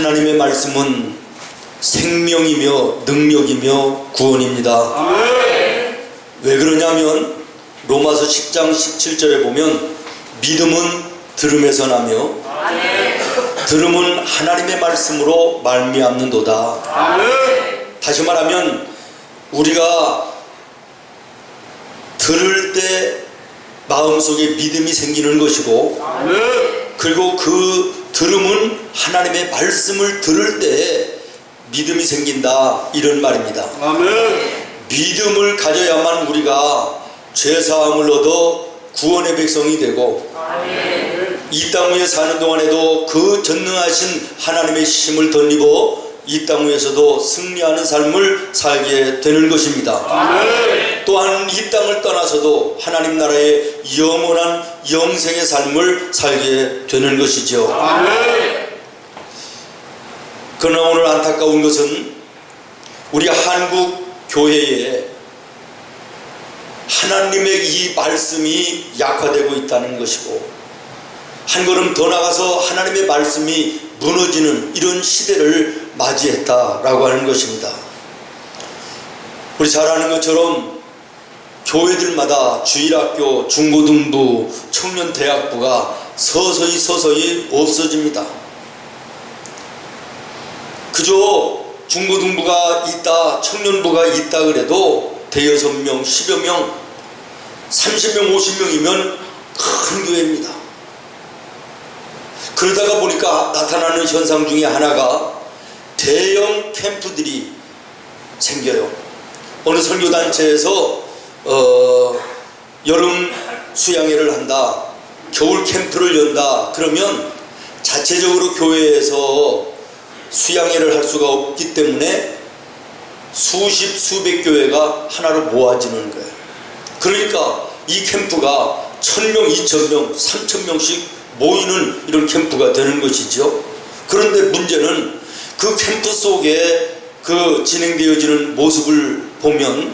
하나님의 말씀은 생명이며 능력이며 구원입니다. 아멘. 왜 그러냐면 로마서 10장 17절에 보면 믿음은 들음에서 나며 아멘. 들음은 하나님의 말씀으로 말미암는도다. 아멘. 다시 말하면 우리가 들을 때 마음속에 믿음이 생기는 것이고, 아멘. 그리고 그 들음은 하나님의 말씀을 들을 때 믿음이 생긴다, 이런 말입니다. 아멘. 믿음을 가져야만 우리가 죄사함을 얻어 구원의 백성이 되고, 이 땅 위에 사는 동안에도 그 전능하신 하나님의 힘을 덧입어 이 땅 위에서도 승리하는 삶을 살게 되는 것입니다. 아멘. 또한 이 땅을 떠나서도 하나님 나라의 영원한 영생의 삶을 살게 되는 것이죠. 아멘. 그러나 오늘 안타까운 것은 우리 한국 교회에 하나님의 이 말씀이 약화되고 있다는 것이고, 한 걸음 더 나가서 하나님의 말씀이 무너지는 이런 시대를 맞이했다라고 하는 것입니다. 우리 잘 아는 것처럼 교회들마다 주일학교, 중고등부, 청년대학부가 서서히 없어집니다. 그저 중고등부가 있다, 청년부가 있다 그래도 대여섯 명, 10여 명, 30명, 50명이면 큰 교회입니다. 그러다가 보니까 나타나는 현상 중에 하나가 대형 캠프들이 생겨요. 어느 선교단체에서 여름 수양회를 한다, 겨울 캠프를 연다, 그러면 자체적으로 교회에서 수양회를 할 수가 없기 때문에 수십 수백 교회가 하나로 모아지는 거예요. 그러니까 이 캠프가 1000명, 2000명, 3000명씩 모이는 이런 캠프가 되는 것이죠. 그런데 문제는 그 캠프 속에 그 진행되어지는 모습을 보면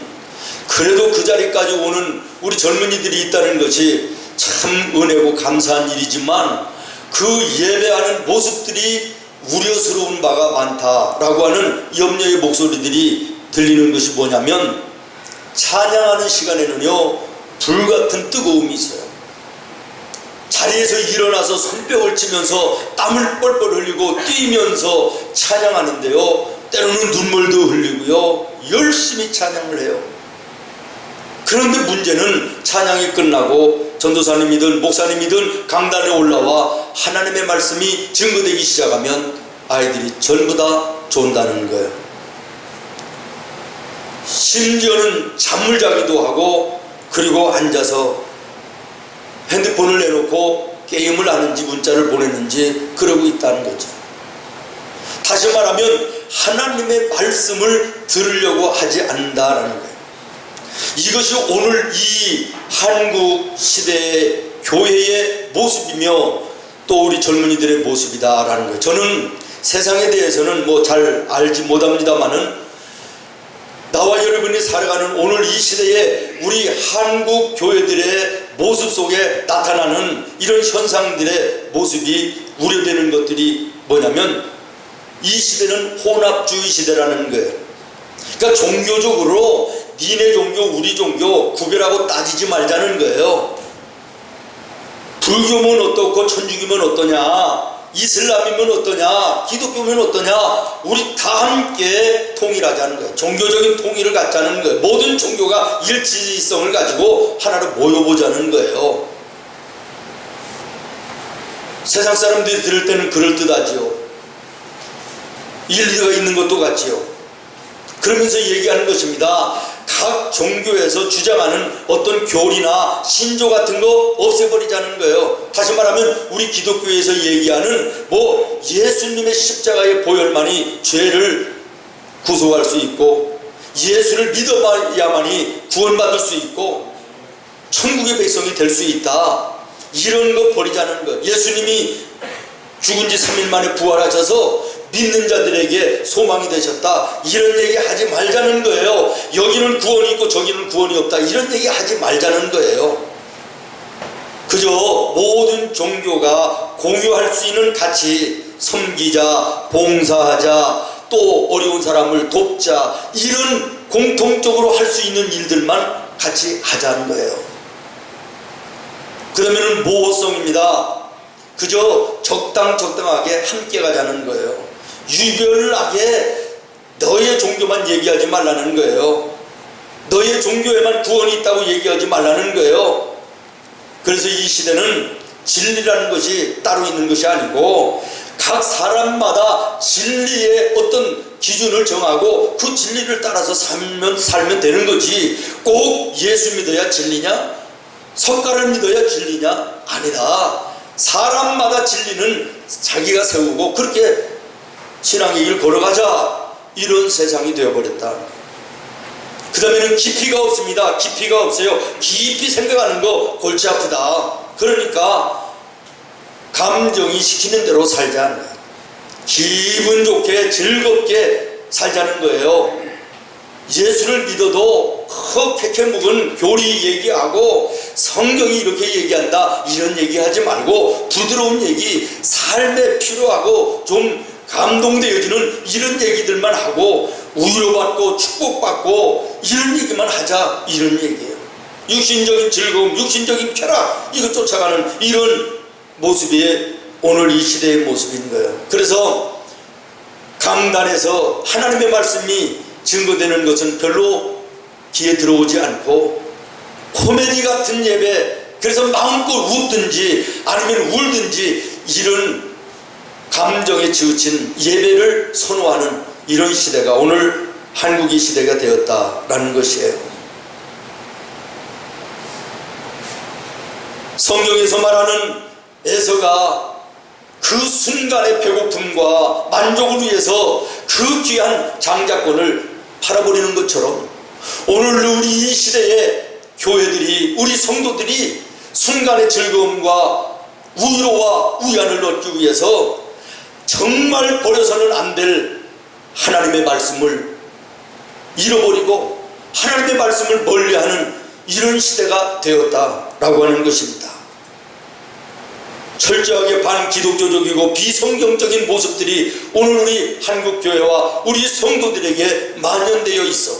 그래도 그 자리까지 오는 우리 젊은이들이 있다는 것이 참 은혜고 감사한 일이지만, 그 예배하는 모습들이 우려스러운 바가 많다라고 하는 염려의 목소리들이 들리는 것이 뭐냐면, 찬양하는 시간에는요 불같은 뜨거움이 있어요. 자리에서 일어나서 손뼉을 치면서 땀을 뻘뻘 흘리고 뛰면서 찬양하는데요, 때로는 눈물도 흘리고요 열심히 찬양을 해요. 그런데 문제는 찬양이 끝나고 전도사님이든 목사님이든 강단에 올라와 하나님의 말씀이 증거되기 시작하면 아이들이 전부 다 존다는 거예요. 심지어는 잠을 자기도 하고, 그리고 앉아서 핸드폰을 내놓고 게임을 하는지 문자를 보내는지 그러고 있다는 거죠. 다시 말하면 하나님의 말씀을 들으려고 하지 않는다라는 거예요. 이것이 오늘 이 한국 시대의 교회의 모습이며 또 우리 젊은이들의 모습이다라는 거예요. 저는 세상에 대해서는 뭐 잘 알지 못합니다만은 나와 여러분이 살아가는 오늘 이 시대에 우리 한국 교회들의 모습 속에 나타나는 이런 현상들의 모습이 우려되는 것들이 뭐냐면, 이 시대는 혼합주의 시대라는 거예요. 그러니까 종교적으로 니네 종교 우리 종교 구별하고 따지지 말자는 거예요. 불교면 어떻고 천주교면 어떠냐, 이슬람이면 어떠냐, 기독교면 어떠냐, 우리 다 함께 통일하자는 거예요. 종교적인 통일을 갖자는 거예요. 모든 종교가 일치성을 가지고 하나로 모여보자는 거예요. 세상 사람들이 들을 때는 그럴듯하지요. 일리가 있는 것도 같지요. 그러면서 얘기하는 것입니다. 각 종교에서 주장하는 어떤 교리나 신조 같은 거 없애버리자는 거예요. 다시 말하면 우리 기독교에서 얘기하는 뭐 예수님의 십자가의 보혈만이 죄를 구속할 수 있고, 예수를 믿어야만이 구원받을 수 있고 천국의 백성이 될 수 있다, 이런 거 버리자는 거예요. 예수님이 죽은 지 3일 만에 부활하셔서 믿는 자들에게 소망이 되셨다, 이런 얘기 하지 말자는 거예요. 여기는 구원이 있고 저기는 구원이 없다, 이런 얘기 하지 말자는 거예요. 그저 모든 종교가 공유할 수 있는 가치, 섬기자, 봉사하자, 또 어려운 사람을 돕자, 이런 공통적으로 할 수 있는 일들만 같이 하자는 거예요. 그러면은 모호성입니다. 그저 적당하게 함께 가자는 거예요. 유별나게 너의 종교만 얘기하지 말라는 거예요. 너의 종교에만 구원이 있다고 얘기하지 말라는 거예요. 그래서 이 시대는 진리라는 것이 따로 있는 것이 아니고 각 사람마다 진리의 어떤 기준을 정하고 그 진리를 따라서 살면 되는 거지. 꼭 예수 믿어야 진리냐? 석가를 믿어야 진리냐? 아니다. 사람마다 진리는 자기가 세우고 그렇게 신앙의 길 걸어가자, 이런 세상이 되어버렸다. 그 다음에는 깊이가 없습니다. 깊이가 없어요. 깊이 생각하는 거 골치 아프다. 그러니까 감정이 시키는 대로 살자는 거예요. 기분 좋게 즐겁게 살자는 거예요. 예수를 믿어도 흑해캐 묵은 교리 얘기하고 성경이 이렇게 얘기한다 이런 얘기하지 말고 부드러운 얘기, 삶에 필요하고 좀 감동되어지는 이런 얘기들만 하고 위로받고 축복받고 이런 얘기만 하자, 이런 얘기예요. 육신적인 즐거움, 육신적인 쾌락, 이거 쫓아가는 이런 모습이 오늘 이 시대의 모습인 거예요. 그래서 강단에서 하나님의 말씀이 증거되는 것은 별로 귀에 들어오지 않고 코미디 같은 예배, 그래서 마음껏 웃든지 아니면 울든지 이런 감정에 치우친 예배를 선호하는 이런 시대가 오늘 한국의 시대가 되었다라는 것이에요. 성경에서 말하는 에서가 그 순간의 배고픔과 만족을 위해서 그 귀한 장자권을 팔아버리는 것처럼 오늘 우리 이 시대의 교회들이, 우리 성도들이 순간의 즐거움과 위로와 위안을 얻기 위해서 정말 버려서는 안 될 하나님의 말씀을 잃어버리고 하나님의 말씀을 멀리하는 이런 시대가 되었다라고 하는 것입니다. 철저하게 반기독교적이고 비성경적인 모습들이 오늘 우리 한국교회와 우리 성도들에게 만연되어 있어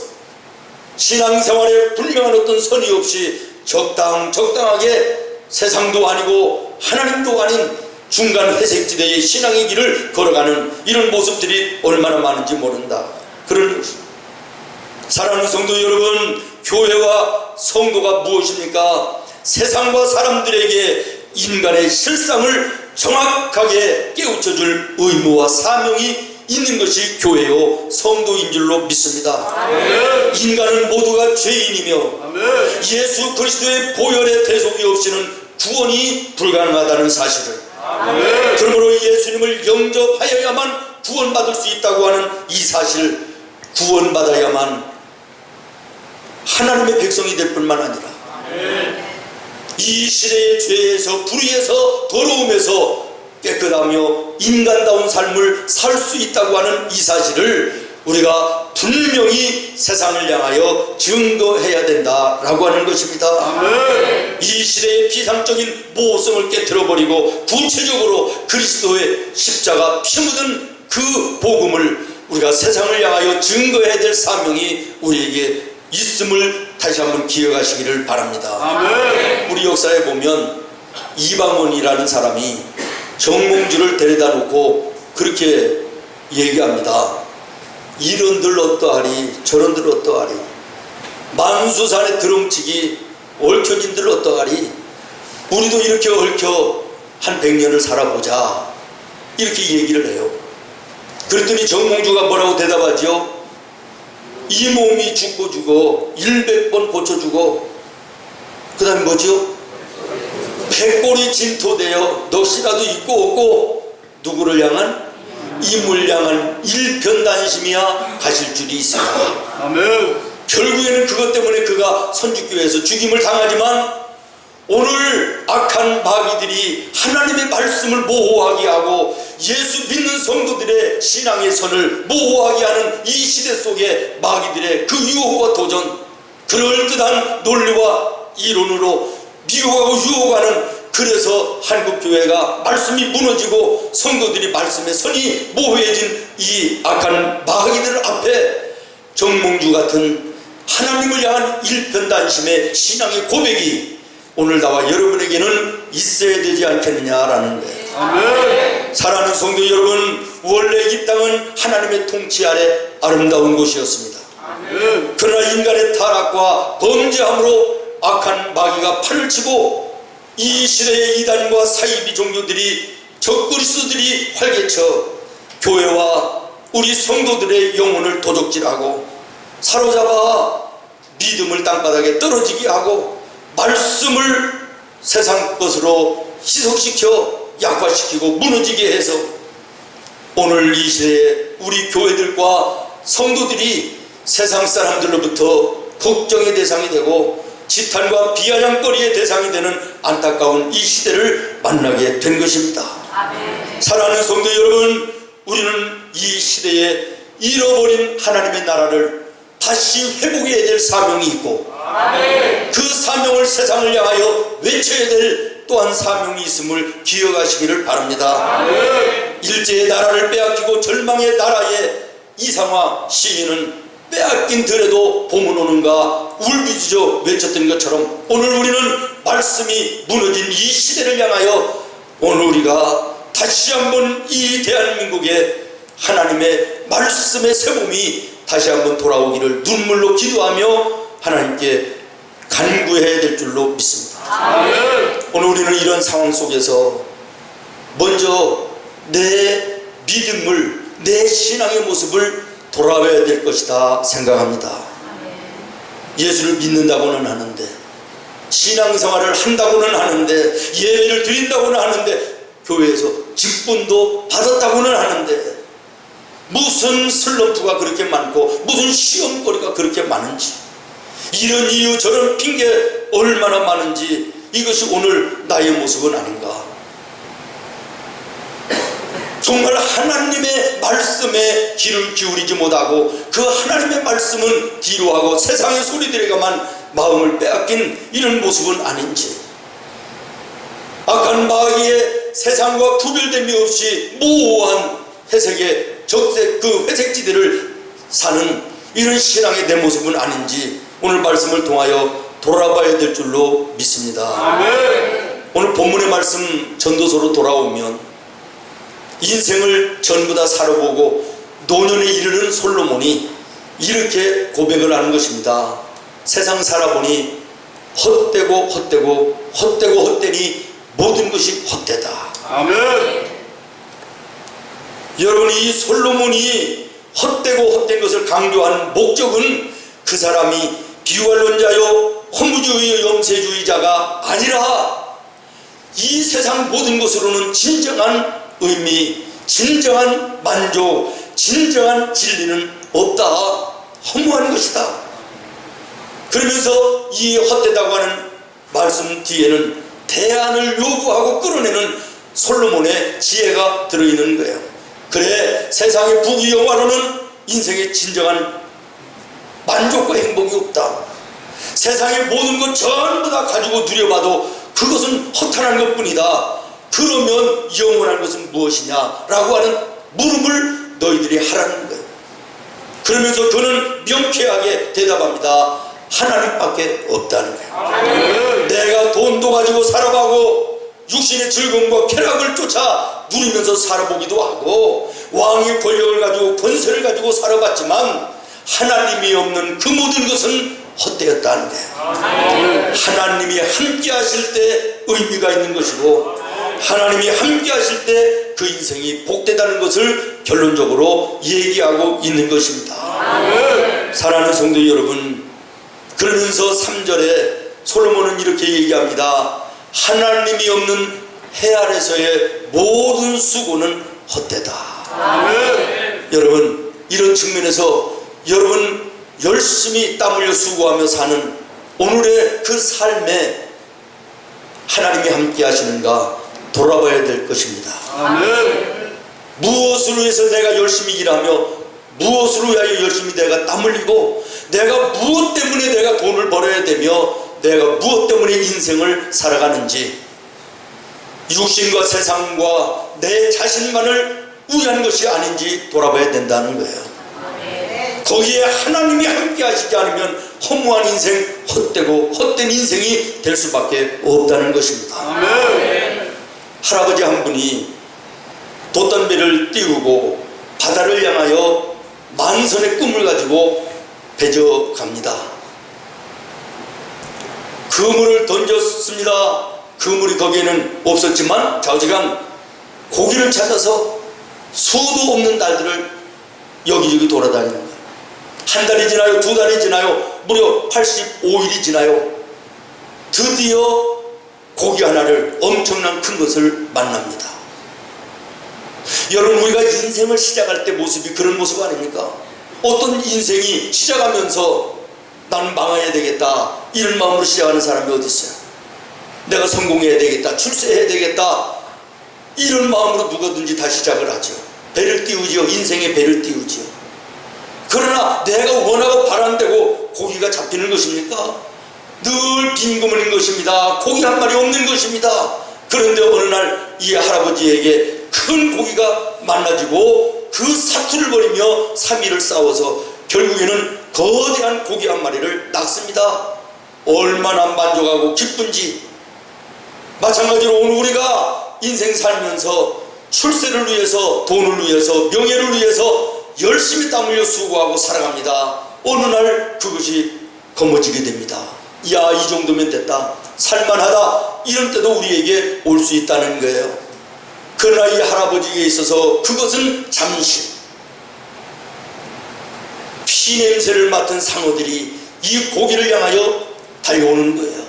신앙생활에 분명한 어떤 선이 없이 적당하게 세상도 아니고 하나님도 아닌 중간 회색지대의 신앙의 길을 걸어가는 이런 모습들이 얼마나 많은지 모른다. 그런 사랑하는 성도 여러분, 교회와 성도가 무엇입니까? 세상과 사람들에게 인간의 실상을 정확하게 깨우쳐줄 의무와 사명이 있는 것이 교회요 성도인 줄로 믿습니다. 아멘. 인간은 모두가 죄인이며 아멘. 예수 그리스도의 보혈의 대속이 없이는 구원이 불가능하다는 사실을, 아멘. 그러므로 예수님을 영접하여야만 구원받을 수 있다고 하는 이 사실, 구원받아야만 하나님의 백성이 될 뿐만 아니라 아멘. 이 시대의 죄에서, 불의에서, 더러움에서 깨끗하며 인간다운 삶을 살 수 있다고 하는 이 사실을 우리가 분명히 세상을 향하여 증거해야 된다라고 하는 것입니다. 아멘. 이 시대의 비상적인 모호성을 깨트려버리고 구체적으로 그리스도의 십자가 피 묻은 그 복음을 우리가 세상을 향하여 증거해야 될 사명이 우리에게 있음을 다시 한번 기억하시기를 바랍니다. 아멘. 우리 역사에 보면 이방원이라는 사람이 정몽주를 데려다 놓고 그렇게 얘기합니다. 이런들 어떠하리, 저런들 어떠하리, 만수산의 드렁치기 얽혀진들 어떠하리, 우리도 이렇게 얽혀 한 100년을 살아보자, 이렇게 얘기를 해요. 그랬더니 정몽주가 뭐라고 대답하죠? 이 몸이 죽고 100번 고쳐주고 그 다음에 뭐죠? 백골이 진토되어 넋이라도 있고 없고 누구를 향한? 임을 향한 일편단심이야 가실 줄이 있습니다. 아멘. 결국에는 그것 때문에 그가 선지교회에서 죽임을 당하지만 오늘 악한 마귀들이 하나님의 말씀을 모호하게 하고 예수 믿는 성도들의 신앙의 선을 모호하게 하는 이 시대 속에 마귀들의 그 유혹과 도전, 그럴듯한 논리와 이론으로 미혹하고 유혹하는 그래서 한국교회가 말씀이 무너지고 성도들이 말씀에 선이 모호해진 이 악한 마귀들 앞에 정몽주 같은 하나님을 향한 일편단심의 신앙의 고백이 오늘 나와 여러분에게는 있어야 되지 않겠느냐라는 거예요. 아멘. 사랑하는 성도 여러분, 원래 이 땅은 하나님의 통치 아래 아름다운 곳이었습니다. 아멘. 그러나 인간의 타락과 범죄함으로 악한 마귀가 판을 치고 이 시대의 이단과 사이비 종교들이 적그리스도들이 활개쳐 교회와 우리 성도들의 영혼을 도적질하고 사로잡아 믿음을 땅바닥에 떨어지게 하고 말씀을 세상 것으로 희석시켜 약화시키고 무너지게 해서 오늘 이 시대에 우리 교회들과 성도들이 세상 사람들로부터 걱정의 대상이 되고 지탄과 비아냥거리의 대상이 되는 안타까운 이 시대를 만나게 된 것입니다. 아멘. 사랑하는 성도 여러분, 우리는 이 시대에 잃어버린 하나님의 나라를 다시 회복해야 될 사명이 있고 아멘. 그 사명을 세상을 향하여 외쳐야 될 또한 사명이 있음을 기억하시기를 바랍니다. 아멘. 일제의 나라를 빼앗기고 절망의 나라의 이상화 시인은 빼앗긴 들에도 봄은 오는가 울부짖어 외쳤던 것처럼 오늘 우리는 말씀이 무너진 이 시대를 향하여 오늘 우리가 다시 한번 이 대한민국에 하나님의 말씀의 새봄이 다시 한번 돌아오기를 눈물로 기도하며 하나님께 간구해야 될 줄로 믿습니다. 아멘. 오늘 우리는 이런 상황 속에서 먼저 내 믿음을, 내 신앙의 모습을 돌아와야 될 것이다 생각합니다. 예수를 믿는다고는 하는데, 신앙생활을 한다고는 하는데, 예배를 드린다고는 하는데, 교회에서 직분도 받았다고는 하는데 무슨 슬럼프가 그렇게 많고 무슨 시험거리가 그렇게 많은지, 이런 이유 저런 핑계 얼마나 많은지, 이것이 오늘 나의 모습은 아닌가. 정말 하나님의 말씀에 귀를 기울이지 못하고 그 하나님의 말씀은 뒤로하고 세상의 소리들에게만 마음을 빼앗긴 이런 모습은 아닌지, 악한 마귀의 세상과 구별됨이 없이 모호한 회색의 적색 그 회색지대를 사는 이런 신앙의 내 모습은 아닌지 오늘 말씀을 통하여 돌아봐야 될 줄로 믿습니다. 아멘. 오늘 본문의 말씀 전도서로 돌아오면 인생을 전부 다 살아보고 노년에 이르는 솔로몬이 이렇게 고백을 하는 것입니다. 세상 살아보니 헛되고 헛되고 헛되고 헛되니 모든 것이 헛되다. 아멘. 여러분, 이 솔로몬이 헛되고 헛된 것을 강조하는 목적은 그 사람이 비관론자요 허무주의 염세주의자가 아니라 이 세상 모든 것으로는 진정한 의미, 진정한 만족, 진정한 진리는 없다. 허무한 것이다. 그러면서 이 헛되다고 하는 말씀 뒤에는 대안을 요구하고 끌어내는 솔로몬의 지혜가 들어있는 거예요. 그래, 세상의 부귀영화로는 인생의 진정한 만족과 행복이 없다. 세상의 모든 것 전부 다 가지고 누려봐도 그것은 허탄한 것뿐이다. 그러면 영원한 것은 무엇이냐? 라고 하는 물음을 너희들이 하라는 거예요. 그러면서 그는 명쾌하게 대답합니다. 하나님밖에 없다는 거예요. 아멘. 내가 돈도 가지고 살아가고 육신의 즐거움과 쾌락을 쫓아 누리면서 살아보기도 하고 왕의 권력을 가지고 권세를 가지고 살아봤지만 하나님이 없는 그 모든 것은 헛되었다는 거예요. 아멘. 하나님이 함께 하실 때 의미가 있는 것이고 하나님이 함께 하실 때 그 인생이 복되다는 것을 결론적으로 얘기하고 있는 것입니다. 아멘. 사랑하는 성도 여러분, 그러면서 3절에 솔로몬은 이렇게 얘기합니다. 하나님이 없는 해 아래서의 모든 수고는 헛되다. 아멘. 여러분, 이런 측면에서 여러분 열심히 땀 흘려 수고하며 사는 오늘의 그 삶에 하나님이 함께 하시는가 돌아봐야 될 것입니다. 아멘. 무엇으로 해서 내가 열심히 일하며 무엇으로 하여 열심히 내가 땀 흘리고 내가 무엇 때문에 내가 돈을 벌어야 되며 내가 무엇 때문에 인생을 살아가는지 육신과 세상과 내 자신만을 위한 것이 아닌지 돌아봐야 된다는 거예요. 거기에 하나님이 함께 하시지 않으면 허무한 인생, 헛되고 헛된 인생이 될 수밖에 없다는 것입니다. 아멘. 할아버지 한 분이 돛단배를 띄우고 바다를 향하여 만선의 꿈을 가지고 배져 갑니다. 그물을 던졌습니다. 그물이 거기에는 없었지만 좌우지간 고기를 찾아서 수도 없는 날들을 여기저기 돌아다니는 거예요. 한 달이 지나요, 두 달이 지나요, 무려 85일이 지나요. 드디어 고기 하나를 엄청난 큰 것을 만납니다. 여러분, 우리가 인생을 시작할 때 모습이 그런 모습 아닙니까? 어떤 인생이 시작하면서 나는 망해야 되겠다 이런 마음으로 시작하는 사람이 어디 있어요? 내가 성공해야 되겠다, 출세해야 되겠다 이런 마음으로 누구든지 다 시작을 하죠. 배를 띄우지요. 인생의 배를 띄우지요. 그러나 내가 원하고 바람대고 고기가 잡히는 것입니까? 늘 빈 그물인 것입니다. 고기 한 마리 없는 것입니다. 그런데 어느 날 이 할아버지에게 큰 고기가 만나지고 그 사투를 벌이며 3일을 싸워서 결국에는 거대한 고기 한 마리를 낚습니다. 얼마나 만족하고 기쁜지. 마찬가지로 오늘 우리가 인생 살면서 출세를 위해서, 돈을 위해서, 명예를 위해서 열심히 땀 흘려 수고하고 살아갑니다. 어느 날 그것이 거머쥐게 됩니다. 야, 이 정도면 됐다, 살만하다, 이런 때도 우리에게 올 수 있다는 거예요. 그러나 이 할아버지에게 있어서 그것은 잠시. 피냄새를 맡은 상어들이 이 고기를 향하여 달려오는 거예요.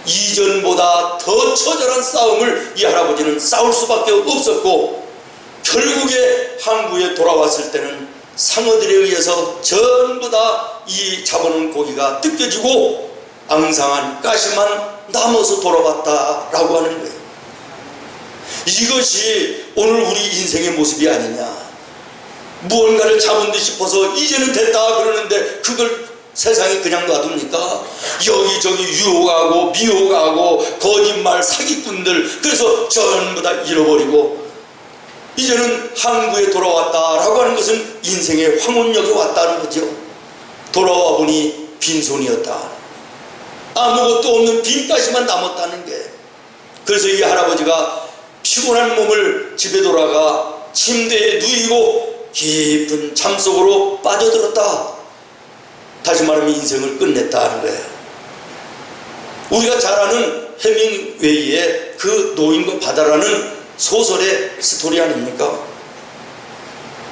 이전보다 더 처절한 싸움을 이 할아버지는 싸울 수밖에 없었고, 결국에 항구에 돌아왔을 때는 상어들에 의해서 전부 다 이 잡아놓은 고기가 뜯겨지고 앙상한 가시만 남아서 돌아왔다라고 하는 거예요. 이것이 오늘 우리 인생의 모습이 아니냐. 무언가를 잡은 듯 싶어서 이제는 됐다 그러는데 그걸 세상에 그냥 놔둡니까? 여기저기 유혹하고 미혹하고 거짓말 사기꾼들, 그래서 전부 다 잃어버리고 이제는 항구에 돌아왔다라고 하는 것은 인생의 황혼역에 왔다는 거죠. 돌아와 보니 빈손이었다. 아무것도 없는 빈가시만 남았다는 게. 그래서 이 할아버지가 피곤한 몸을 집에 돌아가 침대에 누이고 깊은 잠 속으로 빠져들었다. 다시 말하면 인생을 끝냈다는 거예요. 우리가 잘 아는 해밍웨이의 그 노인과 바다라는 소설의 스토리 아닙니까?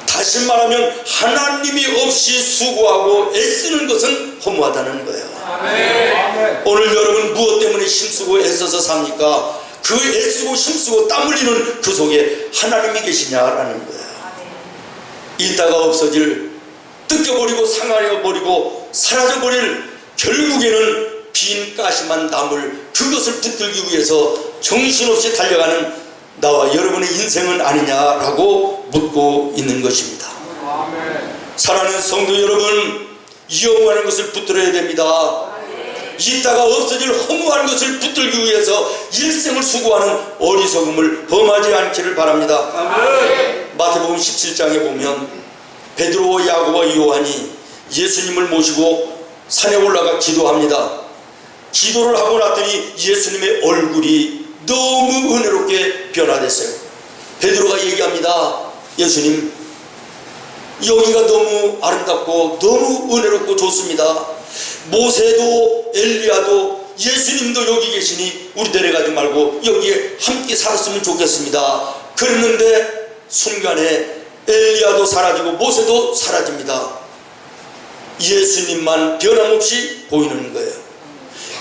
다시 말하면 하나님이 없이 수고하고 애쓰는 것은 허무하다는 거예요. 아멘. 오늘 여러분 무엇 때문에 힘쓰고 애써서 삽니까? 그 애쓰고 힘쓰고 땀 흘리는 그 속에 하나님이 계시냐라는 거예요. 있다가 없어질, 뜯겨버리고 상하여버리고 사라져버릴, 결국에는 빈 가시만 남을 그것을 붙들기 위해서 정신없이 달려가는 나와 여러분의 인생은 아니냐라고 묻고 있는 것입니다. 아멘. 사랑하는 성도 여러분, 이용하는 것을 붙들어야 됩니다. 있다가 없어질 허무한 것을 붙들기 위해서 일생을 수고하는 어리석음을 범하지 않기를 바랍니다. 아멘. 마태복음 17장에 보면 베드로와 야고보와 요한이 예수님을 모시고 산에 올라가 기도합니다. 기도를 하고 났더니 예수님의 얼굴이 너무 은혜롭게 변화됐어요. 베드로가 얘기합니다. 예수님, 여기가 너무 아름답고 너무 은혜롭고 좋습니다. 모세도 엘리야도 예수님도 여기 계시니 우리 내려가지 말고 여기에 함께 살았으면 좋겠습니다. 그랬는데 순간에 엘리야도 사라지고 모세도 사라집니다. 예수님만 변함없이 보이는 거예요.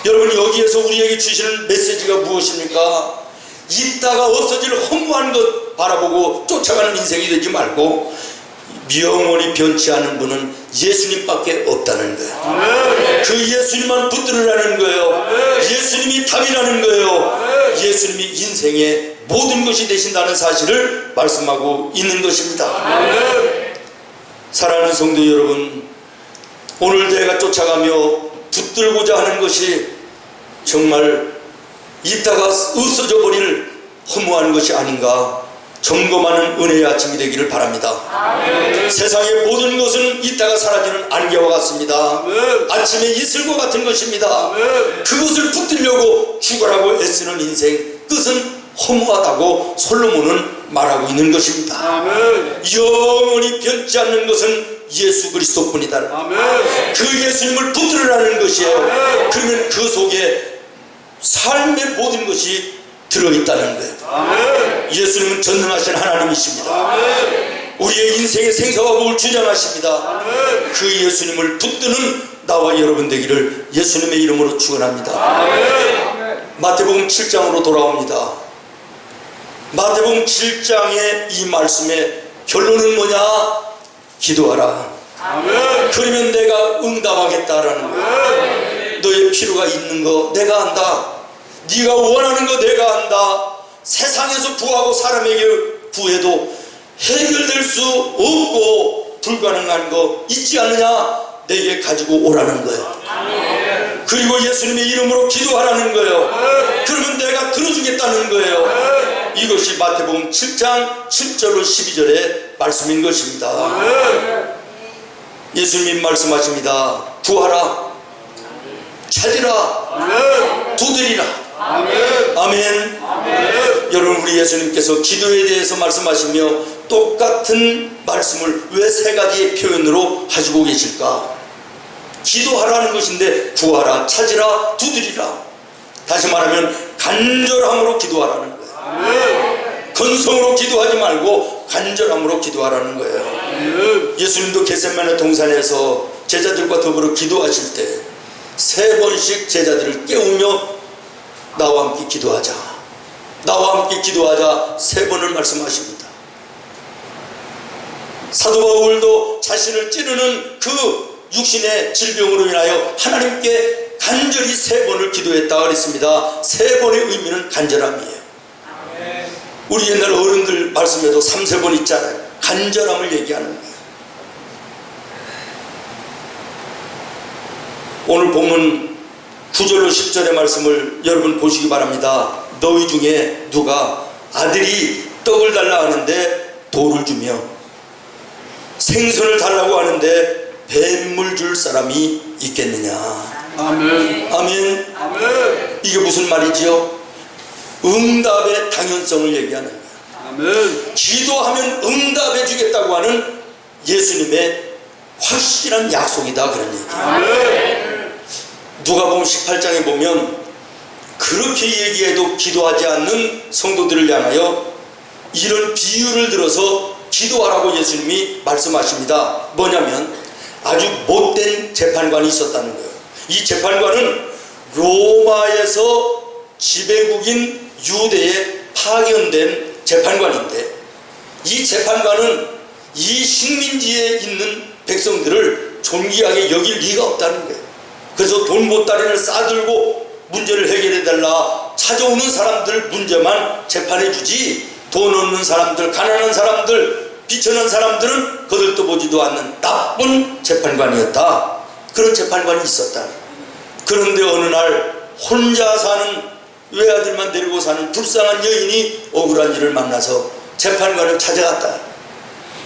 여러분, 여기에서 우리에게 주시는 메시지가 무엇입니까? 있다가 없어질 허무한 것 바라보고 쫓아가는 인생이 되지 말고 영원히 변치 않은 분은 예수님밖에 없다는 거예요. 아멘. 그 예수님만 붙들으라는 거예요. 예수님이 답이라는 거예요. 예수님이 인생의 모든 것이 되신다는 사실을 말씀하고 있는 것입니다. 아멘. 사랑하는 성도 여러분, 오늘 내가 쫓아가며 붙들고자 하는 것이 정말 있다가 없어져 버릴 허무한 것이 아닌가 점검하는 은혜의 아침이 되기를 바랍니다. 아멘. 세상의 모든 것은 이따가 사라지는 안개와 같습니다. 아멘. 아침에 이슬과 같은 것입니다. 아멘. 그것을 붙들려고 죽어라고 애쓰는 인생 끝은 허무하다고 솔로몬은 말하고 있는 것입니다. 아멘. 영원히 변치 않는 것은 예수 그리스도뿐이다. 아멘. 그 예수님을 붙들으라는 것이에요. 그러면 그 속에 삶의 모든 것이 들어있다는 거예요. 아멘. 예수님은 전능하신 하나님이십니다. 아멘. 우리의 인생의 생사와 복을 주장하십니다. 아멘. 그 예수님을 붙드는 나와 여러분 되기를 예수님의 이름으로 축원합니다. 아멘. 마태복음 7장으로 돌아옵니다. 마태복음 7장의 이 말씀의 결론은 뭐냐? 기도하라. 아멘. 그러면 내가 응답하겠다라는 거예요. 너의 필요가 있는 거 내가 안다. 네가 원하는 거 내가 안다. 세상에서 구하고 사람에게 구해도 해결될 수 없고 불가능한 거 있지 않느냐? 내게 가지고 오라는 거예요. 그리고 예수님의 이름으로 기도하라는 거예요. 그러면 내가 들어주겠다는 거예요. 이것이 마태복음 7장 7절로 12절의 말씀인 것입니다. 예수님이 말씀하십니다. 구하라, 찾으라, 두드리라. 아멘. 아멘. 아멘. 여러분, 우리 예수님께서 기도에 대해서 말씀하시며 똑같은 말씀을 왜 세 가지의 표현으로 하시고 계실까? 기도하라는 것인데 구하라, 찾으라, 두드리라. 다시 말하면 간절함으로 기도하라는 거예요. 아멘. 건성으로 기도하지 말고 간절함으로 기도하라는 거예요. 아멘. 예수님도 겟세마네 동산에서 제자들과 더불어 기도하실 때 3번씩 제자들을 깨우며 나와 함께 기도하자, 나와 함께 기도하자 3번을 말씀하십니다. 사도 바울도 자신을 찌르는 그 육신의 질병으로 인하여 하나님께 간절히 3번을 기도했다 그랬습니다. 3번의 의미는 간절함이에요. 우리 옛날 어른들 말씀에도 3-4번 있잖아요. 간절함을 얘기하는 거예요. 오늘 본문 9절로 10절의 말씀을 여러분 보시기 바랍니다. 너희 중에 누가 아들이 떡을 달라 하는데 돌을 주며 생선을 달라고 하는데 뱀물 줄 사람이 있겠느냐? 아멘. 아멘. 아멘. 이게 무슨 말이지요? 응답의 당연성을 얘기하는 거예요. 아멘. 기도하면 응답해 주겠다고 하는 예수님의 확실한 약속이다, 그런 얘기예요. 아멘. 누가복음 18장에 보면 그렇게 얘기해도 기도하지 않는 성도들을 향하여 이런 비유를 들어서 기도하라고 예수님이 말씀하십니다. 뭐냐면 아주 못된 재판관이 있었다는 거예요. 이 재판관은 로마에서 지배국인 유대에 파견된 재판관인데, 이 재판관은 이 식민지에 있는 백성들을 존귀하게 여길 리가 없다는 거예요. 그래서 돈보따리를 싸들고 문제를 해결해달라 찾아오는 사람들 문제만 재판해주지, 돈 없는 사람들, 가난한 사람들, 비천한 사람들은 거들떠 보지도 않는 나쁜 재판관이었다. 그런 재판관이 있었다. 그런데 어느 날 혼자 사는 외아들만 데리고 사는 불쌍한 여인이 억울한 일을 만나서 재판관을 찾아갔다.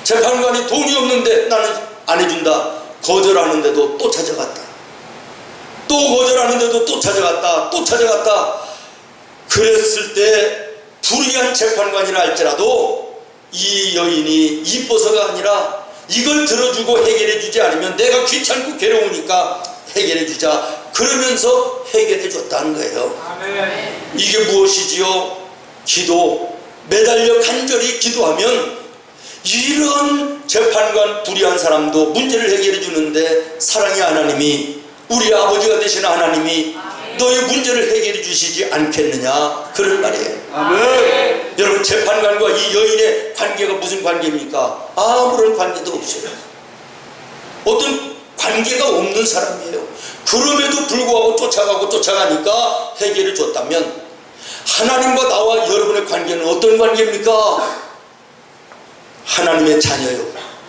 재판관이 돈이 없는데 나는 안 해준다. 거절하는데도 또 찾아갔다. 또 거절하는데도 또 찾아갔다. 또 찾아갔다. 그랬을 때 불의한 재판관이라 할지라도 이 여인이 이뻐서가 아니라 이걸 들어주고 해결해주지 않으면 내가 귀찮고 괴로우니까 해결해주자 그러면서 해결해줬다는 거예요. 아멘. 이게 무엇이지요? 기도. 매달려 간절히 기도하면 이런 재판관 불의한 사람도 문제를 해결해 주는데 사랑의 하나님이, 우리 아버지가 되시는 하나님이 너의 문제를 해결해 주시지 않겠느냐, 그런 말이에요. 아멘. 여러분, 재판관과 이 여인의 관계가 무슨 관계입니까? 아무런 관계도 없어요. 어떤 관계가 없는 사람이에요. 그럼에도 불구하고 쫓아가니까 해결해 줬다면, 하나님과 나와 여러분의 관계는 어떤 관계입니까? 하나님의 자녀요.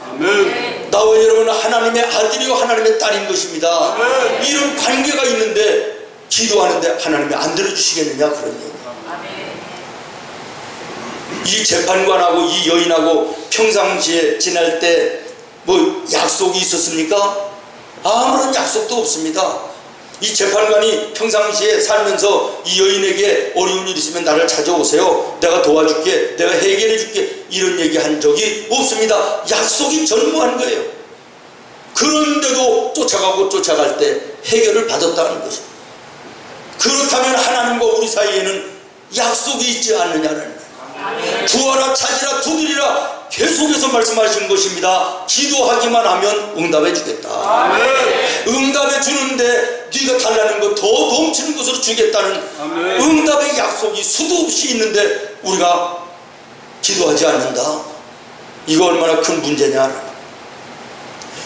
아멘. 나와 여러분은 하나님의 아들이요 하나님의 딸인 것입니다. 아멘. 이런 관계가 있는데 기도하는데 하나님이 안 들어주시겠느냐, 그런 얘기예요. 이 재판관하고 이 여인하고 평상시에 지낼 때 뭐 약속이 있었습니까? 아무런 약속도 없습니다. 이 재판관이 평상시에 살면서 이 여인에게 어려운 일 있으면 나를 찾아오세요. 내가 도와줄게. 내가 해결해 줄게. 이런 얘기 한 적이 없습니다. 약속이 전무한 거예요. 그런데도 쫓아갈 때 해결을 받았다는 것이죠. 그렇다면 하나님과 우리 사이에는 약속이 있지 않느냐는 거예요. 구하라, 찾으라, 두드리라 계속해서 말씀하시는 것입니다. 기도하기만 하면 응답해 주겠다. 응답해 주는데 네가 달라는 거 더 넘치는 것으로 주겠다는 응답의 약속이 수도 없이 있는데 우리가 기도하지 않는다. 이거 얼마나 큰 문제냐.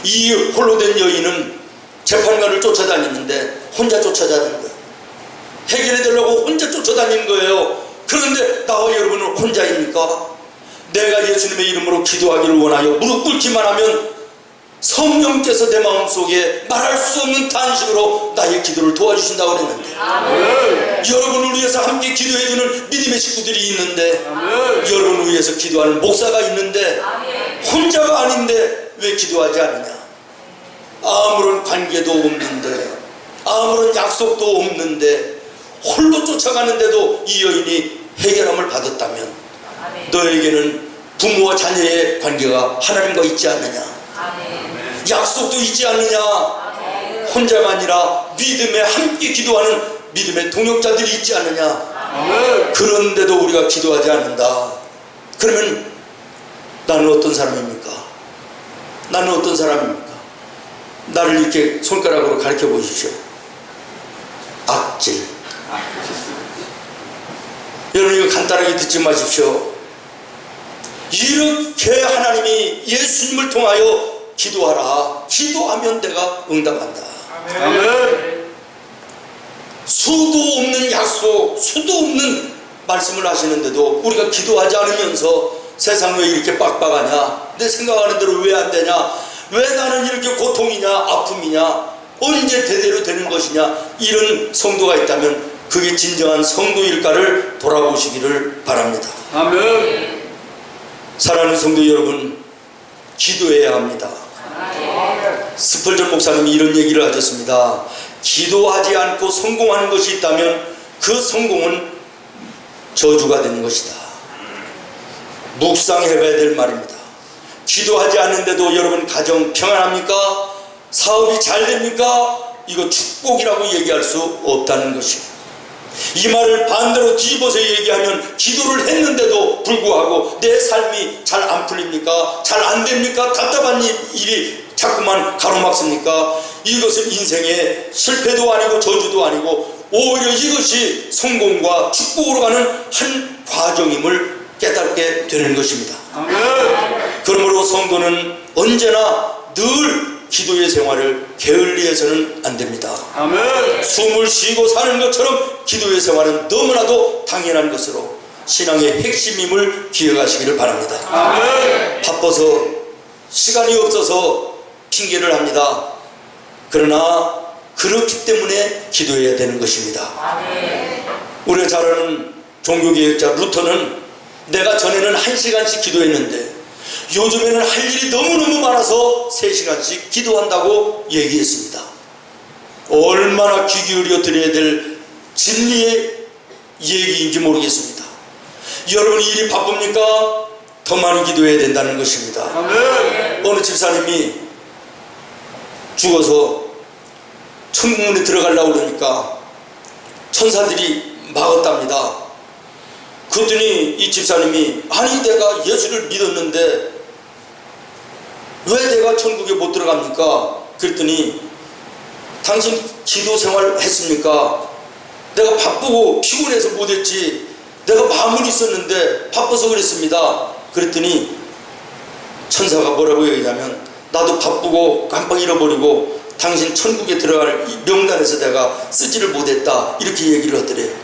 이 홀로 된 여인은 재판관을 쫓아다니는데 혼자 쫓아다니는 거예요. 해결해 달라고 혼자 쫓아다니는 거예요. 그런데 나와 여러분은 혼자입니까? 내가 예수님의 이름으로 기도하기를 원하여 무릎 꿇기만 하면 성령께서 내 마음속에 말할 수 없는 탄식으로 나의 기도를 도와주신다고 그랬는데 여러분을 위해서 함께 기도해주는 믿음의 식구들이 있는데 여러분을 위해서 기도하는 목사가 있는데 혼자가 아닌데 왜 기도하지 않느냐. 아무런 관계도 없는데 아무런 약속도 없는데 홀로 쫓아가는데도 이 여인이 해결함을 받았다면 너에게는 부모와 자녀의 관계가 하나님과 있지 않느냐. 약속도 있지 않느냐. 혼자가 아니라 믿음에 함께 기도하는 믿음의 동역자들이 있지 않느냐. 그런데도 우리가 기도하지 않는다. 그러면 나는 어떤 사람입니까? 나는 어떤 사람입니까? 나를 이렇게 손가락으로 가르쳐 보십시오. 악질. 여러분 이거 간단하게 듣지 마십시오. 이렇게 하나님이 예수님을 통하여 기도하라. 기도하면 내가 응답한다. 수도 없는 약속, 수도 없는 말씀을 하시는데도 우리가 기도하지 않으면서 세상 왜 이렇게 빡빡하냐, 내 생각하는 대로 왜 안 되냐, 왜 나는 이렇게 고통이냐 아픔이냐, 언제 대대로 되는 것이냐, 이런 성도가 있다면 그게 진정한 성도일까를 돌아보시기를 바랍니다. 아멘. 사랑하는 성도 여러분, 기도해야 합니다. 스펄전 목사님이 이런 얘기를 하셨습니다. 기도하지 않고 성공하는 것이 있다면 그 성공은 저주가 되는 것이다. 묵상해봐야 될 말입니다. 기도하지 않는데도 여러분 가정 평안합니까? 사업이 잘 됩니까? 이거 축복이라고 얘기할 수 없다는 것이에요. 이 말을 반대로 뒤집어서 얘기하면 기도를 했는데도 불구하고 내 삶이 잘 안 풀립니까? 잘 안 됩니까? 답답한 일이 자꾸만 가로막습니까? 이것은 인생의 실패도 아니고 저주도 아니고 오히려 이것이 성공과 축복으로 가는 한 과정임을 깨닫게 되는 것입니다. 그러므로 성도는 언제나 늘 기도의 생활을 게을리해서는 안 됩니다. 숨을 쉬고 사는 것처럼 기도의 생활은 너무나도 당연한 것으로 신앙의 핵심임을 기억하시기를 바랍니다. 바빠서 시간이 없어서 핑계를 합니다. 그러나 그렇기 때문에 기도해야 되는 것입니다. 우리가 잘 아는 종교개혁자 루터는 내가 전에는 1시간씩 기도했는데 요즘에는 할 일이 너무너무 많아서 3시간씩 기도한다고 얘기했습니다. 얼마나 귀 기울여 드려야 될 진리의 얘기인지 모르겠습니다. 여러분이 일이 바쁩니까? 더 많이 기도해야 된다는 것입니다. 어느 집사님이 죽어서 천국문에 들어가려고 그러니까 천사들이 막았답니다. 그랬더니 이 집사님이 아니 내가 예수를 믿었는데 왜 내가 천국에 못 들어갑니까? 그랬더니 당신 기도 생활 했습니까? 내가 바쁘고 피곤해서 못했지, 내가 마음은 있었는데 바빠서 그랬습니다. 그랬더니 천사가 뭐라고 얘기하냐면 나도 바쁘고 깜빡 잃어버리고 당신 천국에 들어갈 명단에서 내가 쓰지를 못했다, 이렇게 얘기를 하더래요.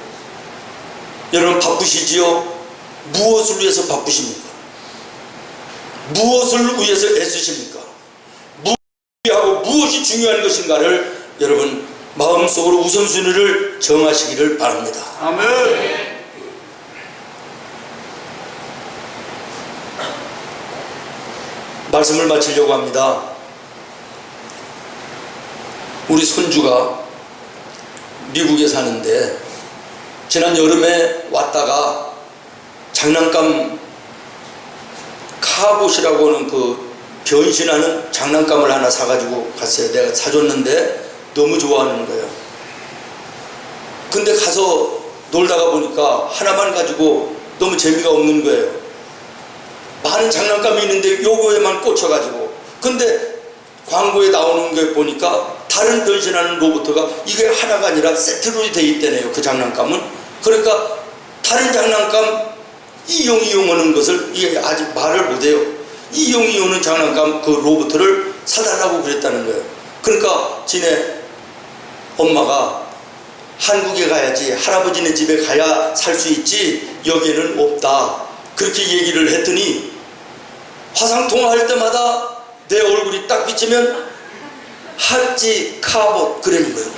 여러분 바쁘시지요? 무엇을 위해서 바쁘십니까? 무엇을 위해서 애쓰십니까? 무엇하고 무엇이 중요한 것인가를 여러분 마음속으로 우선순위를 정하시기를 바랍니다. 말씀을 마치려고 합니다. 우리 손주가 미국에 사는데 지난 여름에 왔다가 장난감 카봇이라고 하는 그 변신하는 장난감을 하나 사가지고 갔어요. 내가 사줬는데 너무 좋아하는 거예요. 근데 가서 놀다가 보니까 하나만 가지고 너무 재미가 없는 거예요. 많은 장난감이 있는데 요거에만 꽂혀가지고. 근데 광고에 나오는 게 보니까 다른 변신하는 로봇가 이게 하나가 아니라 세트로 돼 있대네요. 그 장난감은. 그러니까 다른 장난감 이용하는 것을 이게 아직 말을 못해요. 이용하는 장난감 그 로봇을 사달라고 그랬다는 거예요. 그러니까 지네 엄마가 한국에 가야지, 할아버지네 집에 가야 살 수 있지 여기에는 없다 그렇게 얘기를 했더니 화상통화할 때마다 내 얼굴이 딱 비치면 하찌 카봇 그러는 거예요.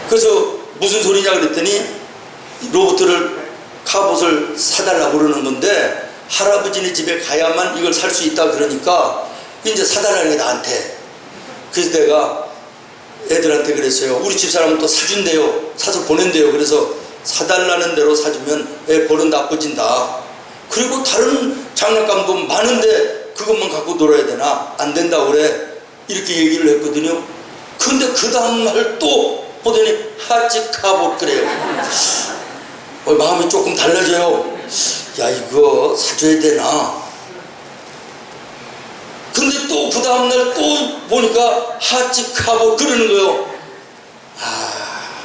그래서 무슨 소리냐 그랬더니 로봇을 카봇을 사달라고 그러는 건데 할아버지네 집에 가야만 이걸 살 수 있다 그러니까 이제 사달라는 게 나한테. 그래서 내가 애들한테 그랬어요. 우리 집사람은 또 사준대요. 사서 보낸대요. 그래서 사달라는 대로 사주면 애 버릇 나빠진다. 그리고 다른 장난감도 많은데 그것만 갖고 놀아야 되나? 안 된다고 그래. 이렇게 얘기를 했거든요. 근데 그 다음날 또 보더니 하찌카봇 그래요. 마음이 조금 달라져요. 야, 이거 사줘야 되나? 근데 또 그 다음날 또 보니까 하찌카봇 그러는 거예요.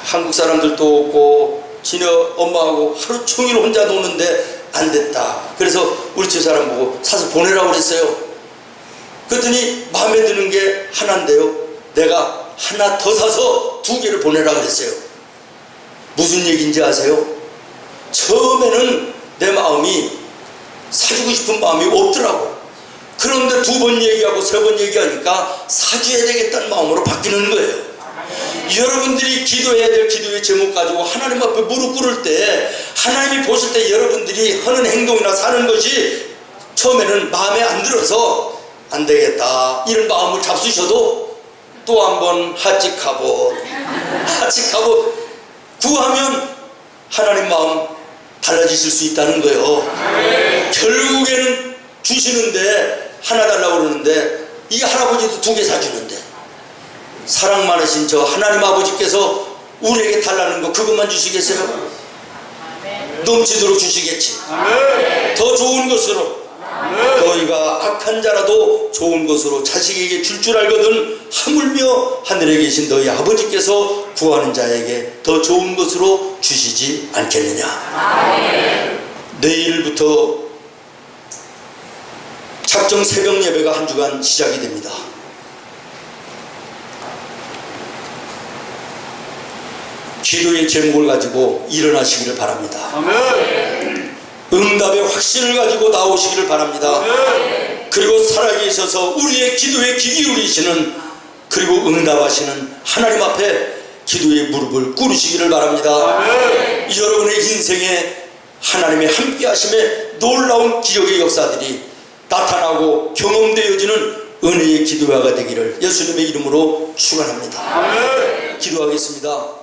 한국 사람들도 없고 지네 엄마하고 하루 종일 혼자 노는데 안 됐다. 그래서 우리 집사람 보고 사서 보내라고 그랬어요. 그랬더니 마음에 드는 게 하나인데요. 내가 하나 더 사서 2개를 보내라고 그랬어요. 무슨 얘기인지 아세요? 처음에는 내 마음이 사주고 싶은 마음이 없더라고. 그런데 2번 얘기하고 3번 얘기하니까 사줘야 되겠다는 마음으로 바뀌는 거예요. 여러분들이 기도해야 될 기도의 제목 가지고 하나님 앞에 무릎 꿇을 때 하나님이 보실 때 여러분들이 하는 행동이나 사는 것이 처음에는 마음에 안 들어서 안 되겠다 이런 마음을 잡수셔도 또 한번 하찌카봇 구하면 하나님 마음 달라지실 수 있다는 거예요. 결국에는 주시는데 하나 달라고 그러는데 이 할아버지도 2개 사주는데 사랑 많으신 저 하나님 아버지께서 우리에게 달라는 거 그것만 주시겠어요? 넘치도록 주시겠지. 더 좋은 것으로. 너희가 악한 자라도 좋은 것으로 자식에게 줄 알거든 하물며 하늘에 계신 너희 아버지께서 구하는 자에게 더 좋은 것으로 주시지 않겠느냐. 내일부터 작정 새벽 예배가 한 주간 시작이 됩니다. 기도의 제목을 가지고 일어나시기를 바랍니다. 응답의 확신을 가지고 나오시기를 바랍니다. 그리고 살아계셔서 우리의 기도에 귀 기울이시는 그리고 응답하시는 하나님 앞에 기도의 무릎을 꿇으시기를 바랍니다. 여러분의 인생에 하나님의 함께 하심에 놀라운 기적의 역사들이 나타나고 경험되어지는 은혜의 기도가 되기를 예수님의 이름으로 축원합니다. 기도하겠습니다.